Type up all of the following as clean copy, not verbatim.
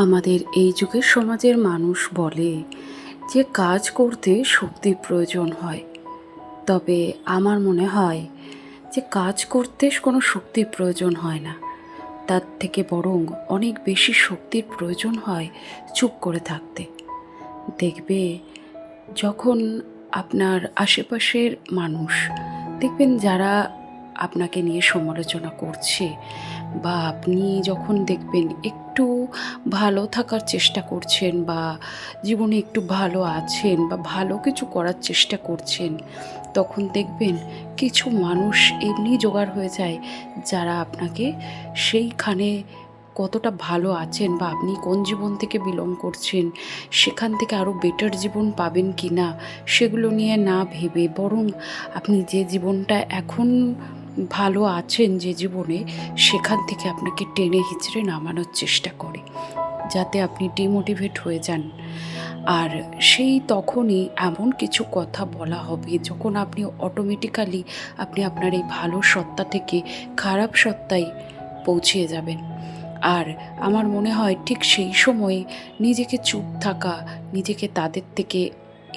আমাদের এই যুগের সমাজের মানুষ বলে যে কাজ করতে শক্তির প্রয়োজন হয়। তবে আমার মনে হয় যে কাজ করতে কোনো শক্তির প্রয়োজন হয় না। তার থেকে বরং অনেক বেশি শক্তির প্রয়োজন হয় চুপ করে থাকতে। দেখবে যখন আপনার আশেপাশের মানুষ দেখবেন যারা আপনাকে নিয়ে সমালোচনা করছে, বা আপনি যখন দেখবেন একটু ভালো থাকার চেষ্টা করছেন, বা জীবনে একটু ভালো আছেন, বা ভালো কিছু করার চেষ্টা করছেন, তখন দেখবেন কিছু মানুষ এমনি জোগাড় হয়ে যায় যারা আপনাকে সেইখানে কতটা ভালো আছেন, বা আপনি কোন জীবন থেকে বিলং করছেন, সেখান থেকে আরও বেটার জীবন পাবেন কি না সেগুলো নিয়ে না ভেবে, বরং আপনি যে জীবনটা এখন ভালো আছেন যে জীবনে, সেখান থেকে আপনাকে টেনে হিচড়ে নামানোর চেষ্টা করে, যাতে আপনি ডিমোটিভেট হয়ে যান। আর সেই তখনই এমন কিছু কথা বলা হবে যখন আপনি অটোমেটিক্যালি আপনি আপনার এই ভালো সত্তা থেকে খারাপ সত্তায় পৌঁছিয়ে যাবেন। আর আমার মনে হয় ঠিক সেই সময় নিজেকে চুপ থাকা, নিজেকে তাদের থেকে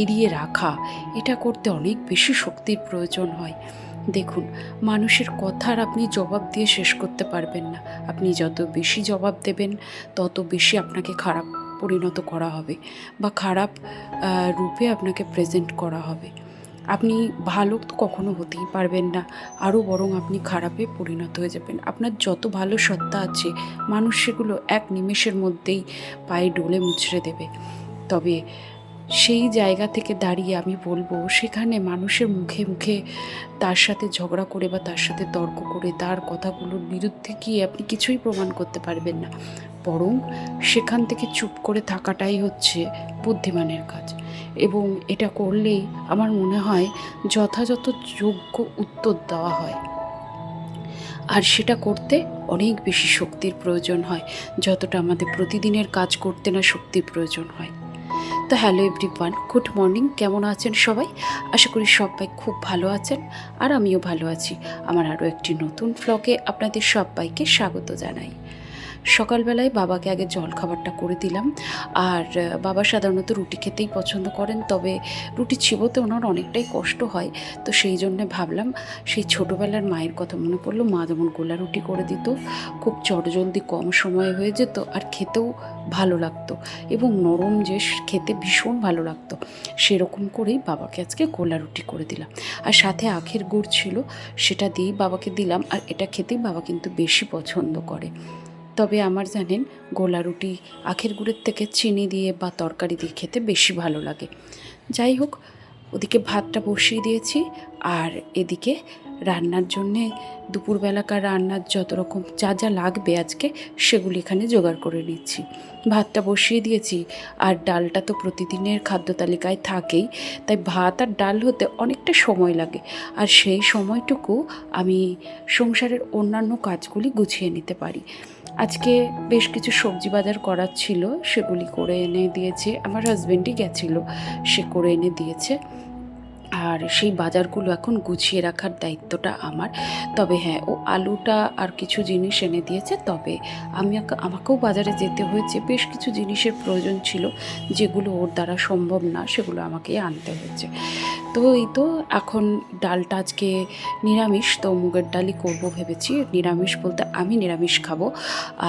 এড়িয়ে রাখা, এটা করতে অনেক বেশি শক্তির প্রয়োজন হয়। দেখুন, মানুষের কথার আপনি জবাব দিয়ে শেষ করতে পারবেন না। আপনি যত বেশি জবাব দেবেন তত বেশি আপনাকে খারাপ পরিণত করা হবে, বা খারাপ রূপে আপনাকে প্রেজেন্ট করা হবে। আপনি ভালো তো কখনো হতেই পারবেন না, আরও বরং আপনি খারাপে পরিণত হয়ে যাবেন। আপনার যত ভালো সত্তা আছে মানুষ সেগুলো এক নিমেষের মধ্যেই পায়ে ডলে মুচড়ে দেবে। তবে সেই জায়গা থেকে দাঁড়িয়ে আমি বলবো, সেখানে মানুষের মুখে মুখে তার সাথে ঝগড়া করে বা তার সাথে তর্ক করে তার কথাগুলোর বিরুদ্ধে গিয়ে আপনি কিছুই প্রমাণ করতে পারবেন না। বরং সেখান থেকে চুপ করে থাকাটাই হচ্ছে বুদ্ধিমানের কাজ। এবং এটা করলেই আমার মনে হয় যথাযথ যোগ্য উত্তর দেওয়া হয়। আর সেটা করতে অনেক বেশি শক্তির প্রয়োজন হয়, যতটা আমাদের প্রতিদিনের কাজ করতে না শক্তির প্রয়োজন হয়। তো হ্যালো এভরিওয়ান, গুড মর্নিং। কেমন আছেন সবাই? আশা করি সবাই খুব ভালো আছেন, আর আমিও ভালো আছি। আমার আরও একটি নতুন ব্লগে আপনাদের সবাইকে স্বাগত জানাই। সকালবেলায় বাবাকে আগে জলখাবারটা করে দিলাম। আর বাবা সাধারণত রুটি খেতেই পছন্দ করেন, তবে রুটি চিবোতে ওনার অনেকটাই কষ্ট হয়। তো সেই জন্যে ভাবলাম, সেই ছোটোবেলার মায়ের কথা মনে পড়লো। মা যেমন গোলা রুটি করে দিত, খুব চটজলদি কম সময়ে হয়ে যেত, আর খেতেও ভালো লাগতো, এবং নরম যে খেতে ভীষণ ভালো লাগতো। সেরকম করেই বাবাকে আজকে গোলা রুটি করে দিলাম। আর সাথে আখের গুড় ছিল, সেটা দিয়েই বাবাকে দিলাম। আর এটা খেতেই বাবা কিন্তু বেশি পছন্দ করে। তবে আমার জানেন, গোলা রুটি আখের গুড়ের থেকে চিনি দিয়ে বা তরকারি দিয়ে খেতে বেশি ভালো লাগে। যাই হোক, ওদিকে ভাতটা বসিয়ে দিয়েছি, আর এদিকে রান্নার জন্যে দুপুরবেলাকার রান্নার যত রকম যা যা লাগবে আজকে সেগুলি এখানে জোগাড় করে নিচ্ছি। ভাতটা বসিয়ে দিয়েছি, আর ডালটা তো প্রতিদিনের খাদ্য তালিকায় থাকেই, তাই ভাত আর ডাল হতে অনেকটা সময় লাগে। আর সেই সময়টুকু আমি সংসারের অন্যান্য কাজগুলি গুছিয়ে নিতে পারি। আজকে বেশ কিছু সবজি বাজার করার ছিল, সেগুলি করে এনে দিয়েছে। আমার হাজব্যান্ডই গেছিলো, সে করে এনে দিয়েছে। আর সেই বাজারগুলো এখন গুছিয়ে রাখার দায়িত্বটা আমার। তবে হ্যাঁ, ও আলুটা আর কিছু জিনিস এনে দিয়েছে। তবে আমাকেও বাজারে যেতে হয়েছে, বেশ কিছু জিনিসের প্রয়োজন ছিল, যেগুলো ওর দ্বারা সম্ভব না, সেগুলো আমাকেই আনতে হয়েছে। তো এই তো এখন ডালটা আজকে নিরামিষ, তো মুগের ডালই করবো ভেবেছি। নিরামিষ বলতে আমি নিরামিষ খাবো।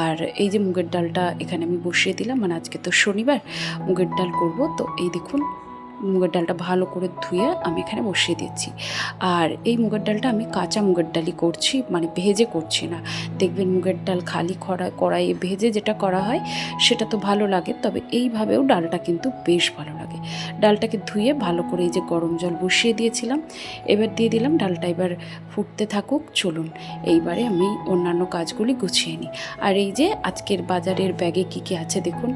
আর এই যে মুগের ডালটা এখানে আমি বসিয়ে দিলাম, মানে আজকে তো শনিবার, মুগের ডাল করব। তো এই দেখুন, মুগের ডালটা ভালো করে ধুয়ে আমি এখানে বসিয়ে দিচ্ছি। আর এই মুগের ডালটা আমি কাঁচা মুগের ডালই করছি, মানে ভেজে করছি না। দেখবেন মুগের ডাল খালি কড়াইয়ে ভেজে যেটা করা হয় সেটা তো ভালো লাগে, তবে এইভাবেও ডালটা কিন্তু বেশ ভালো লাগে। ডালটাকে ধুয়ে ভালো করে এই যে গরম জল বসিয়ে দিয়েছিলাম, এবার দিয়ে দিলাম ডালটা। এবার ফুটতে থাকুক, চলুন এইবারে আমি অন্যান্য কাজগুলি গুছিয়ে নিই। আর এই যে আজকের বাজারের ব্যাগে কী কী আছে দেখুন,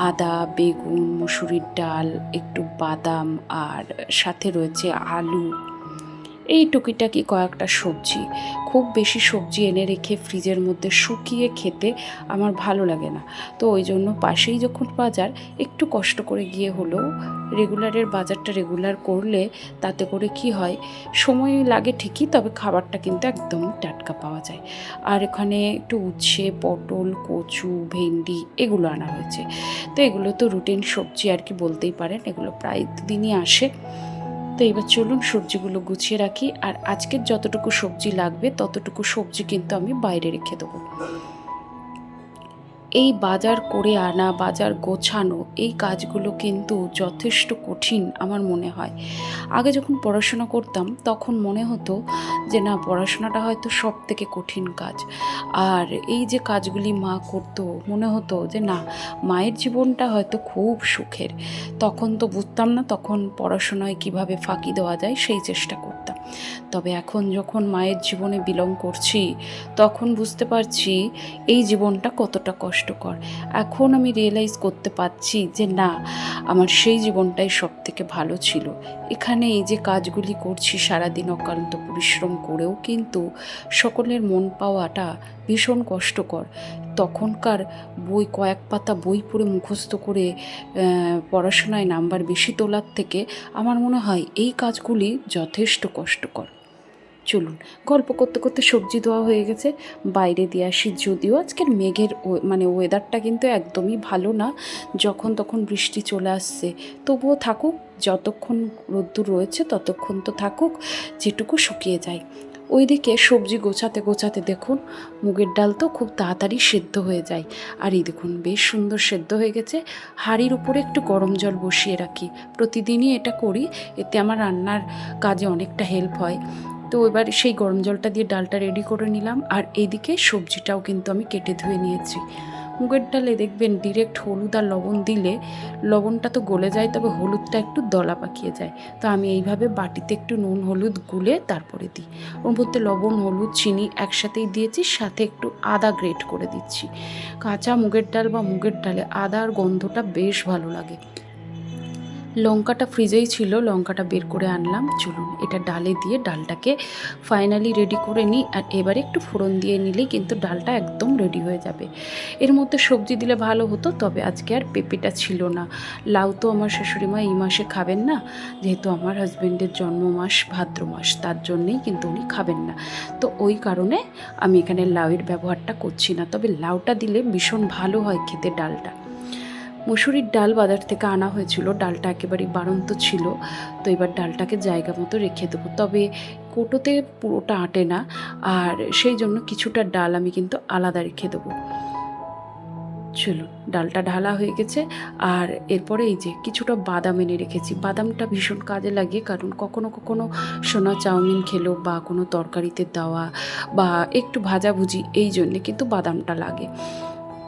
আদা, বেগুন, মসুরির ডাল, একটু বাদাম, আর সাথে রয়েছে আলু। এই টুকিটাকি কয়েকটা সবজি, খুব বেশি সবজি এনে রেখে ফ্রিজের মধ্যে শুকিয়ে খেতে আমার ভালো লাগে না। তো ওই জন্য পাশেই যখন বাজার, একটু কষ্ট করে গিয়ে হলেও রেগুলারের বাজারটা রেগুলার করলে তাতে করে কি হয়, সময় লাগে ঠিকই, তবে খাবারটা কিন্তু একদম টাটকা পাওয়া যায়। আর এখানে একটু উচ্ছে, পটল, কচু, ভেন্ডি এগুলো আনা হয়েছে। তো এগুলো তো রুটিন সবজি আর কি বলতেই পারেন, এগুলো প্রায় দিনই আসে। তো এবার চলুন সবজিগুলো গুছিয়ে রাখি। আর আজকের যতটুকু সবজি লাগবে ততটুকু সবজি কিন্তু আমি বাইরে রেখে দেবো। এই বাজার করে আনা, বাজার গোছানো, এই কাজগুলো কিন্তু যথেষ্ট কঠিন আমার মনে হয়। আগে যখন পড়াশোনা করতাম তখন মনে হতো যে না, পড়াশোনাটা হয়তো সব থেকে কঠিন কাজ। আর এই যে কাজগুলি মা করতো, মনে হতো যে না, মায়ের জীবনটা হয়তো খুব সুখের। তখন তো বুঝতাম না, তখন পড়াশোনায় কিভাবে ফাঁকি দেওয়া যায় সেই চেষ্টা করতাম। তবে এখন যখন মায়ের জীবনে বিলং করছি তখন বুঝতে পারছি এই জীবনটা কতটা কষ্টকর। এখন আমি রিয়েলাইজ করতে পারছি যে না, আমার সেই জীবনটাই সব থেকে ভালো ছিল। এখানে এই যে কাজগুলি করছি সারাদিন অক্লান্ত পরিশ্রম করেও কিন্তু সকলের মন পাওয়াটা ভীষণ কষ্টকর। তখনকার বই, কয়েক পাতা বই পড়ে মুখস্থ করে পড়াশোনায় নাম্বার বেশি তোলার থেকে আমার মনে হয় এই কাজগুলি যথেষ্ট কষ্টকর। চলুন, গল্প করতে করতে সবজি ধোয়া হয়ে গেছে, বাইরে দিয়ে আসি। যদিও আজকের মেঘের ওয়েদারটা কিন্তু একদমই ভালো না, যখন তখন বৃষ্টি চলে আসছে। তবুও থাকুক, যতক্ষণ রোদ্দুর রয়েছে ততক্ষণ তো থাকুক, যেটুকু শুকিয়ে যায়। ওইদিকে সবজি গোছাতে গোছাতে দেখুন, মুগের ডাল তো খুব তাড়াতাড়ি সেদ্ধ হয়ে যায়। আর এই দেখুন বেশ সুন্দর সেদ্ধ হয়ে গেছে। হাঁড়ির উপরে একটু গরম জল বসিয়ে রাখি, প্রতিদিনই এটা করি, এতে আমার রান্নার কাজে অনেকটা হেল্প হয়। তো এবার সেই গরম জলটা দিয়ে ডালটা রেডি করে নিলাম। আর এইদিকে সবজিটাও কিন্তু আমি কেটে ধুয়ে নিয়েছি। মুগের ডালে দেখবেন ডিরেক্ট হলুদ আর লবণ দিলে লবণটা তো গলে যায়, তবে হলুদটা একটু দলা পাকিয়ে যায়। তো আমি এইভাবে বাটিতে একটু নুন হলুদ গুলে তারপরে দিই। ওর মধ্যে লবণ, হলুদ, চিনি একসাথেই দিয়েছি, সাথে একটু আদা গ্রেট করে দিচ্ছি। কাঁচা মুগের ডাল বা মুগের ডালে আদার গন্ধটা বেশ ভালো লাগে। লঙ্কাটা ফ্রিজেই ছিল, লঙ্কাটা বের করে আনলাম। চলুন এটা ডালে দিয়ে ডালটাকে ফাইনালি রেডি করে নিই। আর এবারে একটু ফোড়ন দিয়ে নিলেই কিন্তু ডালটা একদম রেডি হয়ে যাবে। এর মধ্যে সবজি দিলে ভালো হতো, তবে আজকে আর পেঁপেটা ছিল না। লাউ তো আমার শাশুড়িমা এই মাসে খাবেন না, যেহেতু আমার হাজব্যান্ডের জন্ম মাস ভাদ্র মাস, তার জন্যেই কিন্তু উনি খাবেন না। তো ওই কারণে আমি এখানে লাউয়ের ব্যবহারটা করছি না, তবে লাউটা দিলে ভীষণ ভালো হয় খেতে ডালটা। মুসুরির ডাল বাজার থেকে আনা হয়েছিল, ডালটা একেবারেই বাড়ন্ত ছিল। তো এবার ডালটাকে জায়গা মতো রেখে দেবো, তবে কোটোতে পুরোটা আটে না, আর সেই জন্য কিছুটা ডাল আমি কিন্তু আলাদা রেখে দেবো। চলুন, ডালটা ঢালা হয়ে গেছে। আর এরপরে এই যে কিছুটা বাদাম এনে রেখেছি। বাদামটা ভীষণ কাজে লাগে, কারণ কখনো কখনো সোনা চাউমিন খেলো বা কোনো তরকারিতে দেওয়া বা একটু ভাজাভুজি, এই জন্যে কিন্তু বাদামটা লাগে।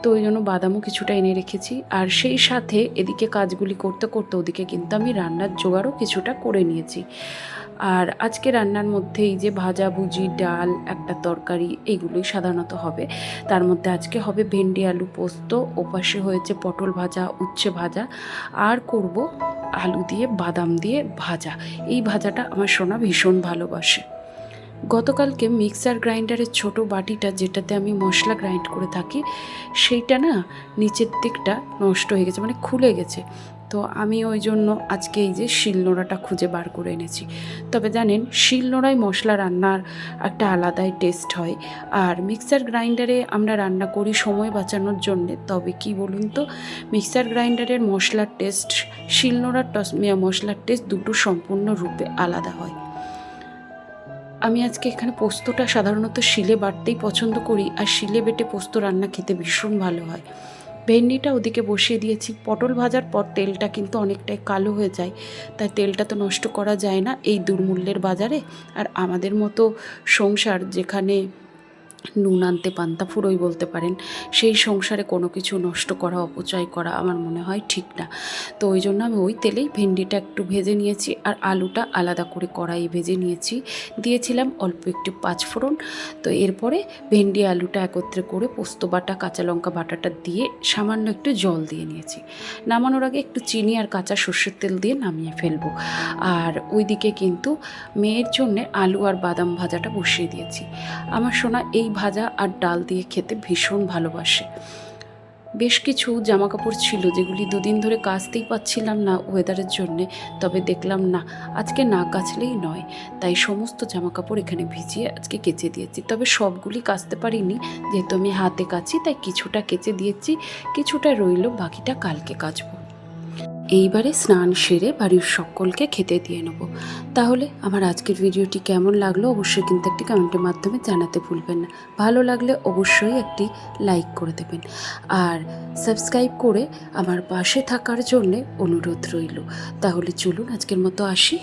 তো ওই জন্য বাদামও কিছুটা এনে রেখেছি। আর সেই সাথে এদিকে কাজগুলি করতে করতে ওদিকে কিন্তু আমি রান্নার জোগাড়ও কিছুটা করে নিয়েছি। আর আজকে রান্নার মধ্যে এই যে ভাজাভুজি, ডাল, একটা তরকারি, এগুলোই সাধারণত হবে। তার মধ্যে আজকে হবে ভেন্ডি আলু পোস্ত, ওপাশে হয়েছে পটল ভাজা, উচ্ছে ভাজা, আর করব আলু দিয়ে বাদাম দিয়ে ভাজা। এই ভাজাটা আমার সোনা ভীষণ ভালোবাসে। গতকালকে মিক্সার গ্রাইন্ডারের ছোট বাটিটা, যেটাতে আমি মশলা গ্রাইন্ড করে থাকি, সেইটা না নিচের দিকটা নষ্ট হয়ে গেছে, মানে খুলে গেছে। তো আমি ওই জন্য আজকে এই যে শিলনোড়াটা খুঁজে বার করে এনেছি। তবে জানেন, শিলনোড়ায় মশলা রান্নার একটা আলাদাই টেস্ট হয়। আর মিক্সার গ্রাইন্ডারে আমরা রান্না করি সময় বাঁচানোর জন্যে, তবে কি বলুন তো, মিক্সার গ্রাইন্ডারের মশলার টেস্ট, শিলনোড়ার মশলার টেস্ট দুটো সম্পূর্ণরূপে আলাদা হয়। আমি আজকে এখানে পোস্তটা সাধারণত শিলে বাটতেই পছন্দ করি, আর শিলে বেটে পোস্ত রান্না খেতে ভীষণ ভালো হয়। ভেন্ডিটা ওদিকে বসিয়ে দিয়েছি। পটল ভাজার পর তেলটা কিন্তু অনেকটাই কালো হয়ে যায়, তাই তেলটা তো নষ্ট করা যায় না এই দুর্মূল্যের বাজারে। আর আমাদের মতো সংসার, যেখানে নুন আনতে পান্তা ফুরোই বলতে পারেন। সেই সংসারে কোনো কিছু নষ্ট করা, অপচয় করা আমার মনে হয় ঠিক না। তো ওই জন্য আমি ওই তেলেই ভেন্ডিটা একটু ভেজে নিয়েছি আর আলুটা আলাদা করে কড়াইয়ে ভেজে নিয়েছি। দিয়েছিলাম অল্প একটু পাঁচফোড়ন। তো এরপরে ভেন্ডি আলুটা একত্রে করে পোস্ত বাটা, কাঁচা লঙ্কা বাটাটা দিয়ে সামান্য একটু জল দিয়ে নিয়েছি। নামানোর আগে একটু চিনি আর কাঁচা সর্ষের তেল দিয়ে নামিয়ে ফেলবো। আর ওইদিকে কিন্তু মেয়ের জন্যে আলু আর বাদাম ভাজাটা বসিয়ে দিয়েছি। আমার সোনা এই ভাজা আর ডাল দিয়ে খেতে ভীষণ ভালোবাসে। বেশ কিছু জামা কাপড় ছিল যেগুলি দুদিন ধরে কাচতেই পাচ্ছিলাম না ওয়েদারের জন্যে, তবে দেখলাম না আজকে না কাচলেই নয়, তাই সমস্ত জামা কাপড় এখানে ভিজিয়ে আজকে কেচে দিয়েছি। তবে সবগুলি কাচতে পারিনি, যেহেতু আমি হাতে কাচি তাই কিছুটা কেচে দিয়েছি, কিছুটা রইল, বাকিটা কালকে কাচবো। এইবারে স্নান সেরে বাড়ির সকলকে খেতে দিয়ে নেব। তাহলে আমার আজকের ভিডিওটি কেমন লাগলো অবশ্যই কিন্তু একটি কমেন্টের মাধ্যমে জানাতে ভুলবেন না। ভালো লাগলে অবশ্যই একটি লাইক করে দেবেন আর সাবস্ক্রাইব করে আমার পাশে থাকার জন্যে অনুরোধ রইল। তাহলে চলুন আজকের মতো আসি।